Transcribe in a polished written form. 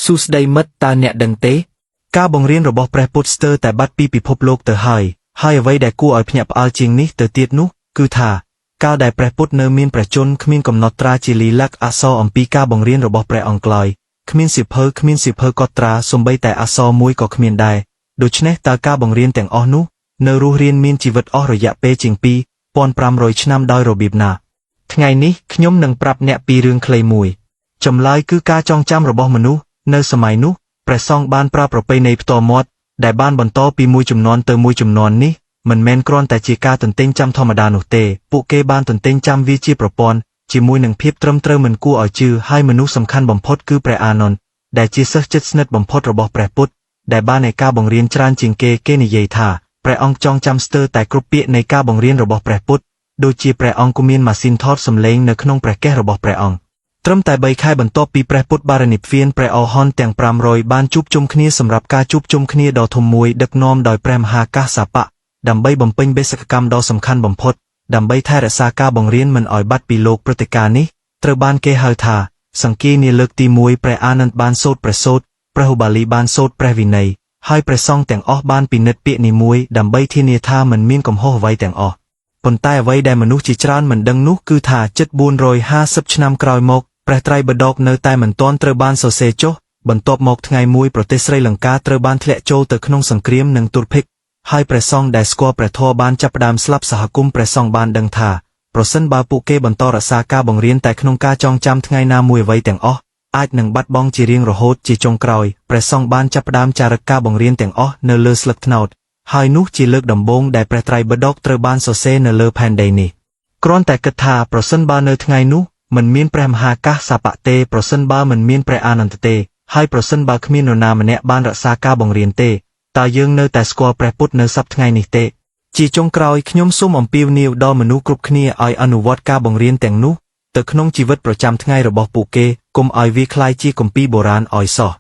ស៊ូស្ដីមិត្តតើអ្នកដឹងទេការបង្រៀនរបស់ព្រះពុទ្ធស្ទើរតែបាត់ពីពិភពលោកទៅហើយអ្វីដែលគួរឲ្យភ្ញាក់ផ្អើលជាងនេះទៅទៀតនោះគឺថាកាលដែលព្រះពុទ្ធនៅមានព្រះជន្មគ្មានកំណត់ត្រាជាលីលក្ខណ៍អក្សរអំពីការបង្រៀនរបស់ព្រះអង្គឡើយគ្មានសៀវភៅកត់ត្រាសូម្បីតែអក្សរមួយក៏គ្មានដែរដូច្នេះតើការបង្រៀនទាំងអស់នោះនៅរស់រានមានជីវិតអស់រយៈពេលជាង2500ឆ្នាំដោយរបៀបណាថ្ងៃនេះខ្ញុំនឹងប្រាប់អ្នកពីរឿងខ្លីមួយចម្លើយគឺការចងចាំរបស់មនុស្សនៅសម័យនោះព្រះសង្ឃបានប្រើប្រពៃណីផ្ទាល់មាត់ដែលបានបន្តពីមួយជំនាន់ទៅមួយជំនាន់នេះមិនមែនគ្រាន់តែជាការទន្ទេញចាំធម្មតានោះទេពួកគេបានទន្ទេញចាំវាជាប្រព័ន្ធជាមួយនឹងភាពត្រឹមត្រូវមិនគួរឲ្យជឿហើយមនុស្សសំខាន់បំផុតគឺព្រះអានន្ទដែលជាសិស្សជិតស្និទ្ធបំផុតរបស់ព្រះពុទ្ធដែលបានឯការបង្រៀនច្រើនជាងគេនិយាយថាព្រះអង្គចងចាំស្ទើរតែគ្រប់ពាក្យនៃការបង្រៀនរបស់ព្រះពុទ្ធដូចជាព្រះអង្គក៏មានម៉ាស៊ីនថតសំឡេងនៅក្នុងព្រះកេសរបស់ព្រះអង្គត្រឹមតែ3ខែបន្ទាប់ពីព្រះពុទ្ធបរិនិព្វានព្រះអរហន្តទាំង500បានជួបជុំគ្នាសម្រាប់ការជួបជុំគ្នាដ៏ធំមួយដឹកនាំដោយព្រះមហាកាសបៈដើម្បីបំពេញបេសកកម្មដ៏សំខាន់បំផុតដើម្បីថែរក្សាការបង្រៀនមិនឲ្យបាត់ពីលោកព្រឹត្តិការណ៍នេះត្រូវបានគេហៅថាសង្គានាលើកទី1ព្រះអានន្ទបានសូត្រព្រះសូត្រព្រះឧបាលីបានសូត្រព្រះវិន័យហើយព្រះសង្ឃទាំងអស់បានពិនិត្យពាក្យនីមួយដើម្បីធានាថាមិនមានកំហុសអ្វីទាំងអស់ប៉ុន្តែអ្វីដែលមនុស្សជាច្រើនមិនដឹងនោះគឺថាជិត450ឆ្នាំក្រោយមកព្រះត្រៃបិដកនៅតែមិនទាន់ត្រូវបានសរសេរចុះបន្ទាប់មកថ្ងៃមួយប្រទេសស្រីលង្កាត្រូវបានធ្លាក់ចូលទៅក្នុងសង្គ្រាមនឹងទុរភិក្សហើយព្រះសង្ឃដែលស្គាល់ព្រះធម៌បានចាប់ផ្ដើមស្លាប់សហគមន៍ព្រះសង្ឃបានដឹងថាប្រសិនបើពួកគេបន្តរក្សាការបង្រៀនតែក្នុងការចងចាំថ្ងៃណាមួយអ្វីទាំងអស់អាចនឹងបាត់បង់ជារៀងរហូតជាចុងក្រោយព្រះសង្ឃបានចាប់ផ្ដើមចារឹកការបង្រៀនទាំងអស់នៅលើស្លឹកត្នោតហើយនោះជាលើកដំបូងដែលព្រះត្រៃបិដកត្រូវបានសរសេរនៅលើផែនដីនេះគ្រាន់តែគិតថាប្រសិនបើនៅថ្ងៃនោះមិនមានព្រះមហាកាសបៈទេប្រសិនបើមិនមានព្រះអានន្ទទេហើយប្រសិនបើគ្មាននរណាម្នាក់បានរក្សាការបង្រៀនទេតើយើងនៅតែស្គាល់ព្រះពុទ្ធនៅសប្តាហ៍ថ្ងៃនេះទេជាចុងក្រោយខ្ញុំសូមអំពាវនាវដល់មនុស្សគ្រប់គ្នាឲ្យអនុវត្តការបង្រៀនទាំងនោះទៅក្នុងជីវិតប្រចាំថ្ងៃរបស់ពួកគេកុំឲ្យវាក្លាយជាគម្ពីរបុរាណឲ្យសោះ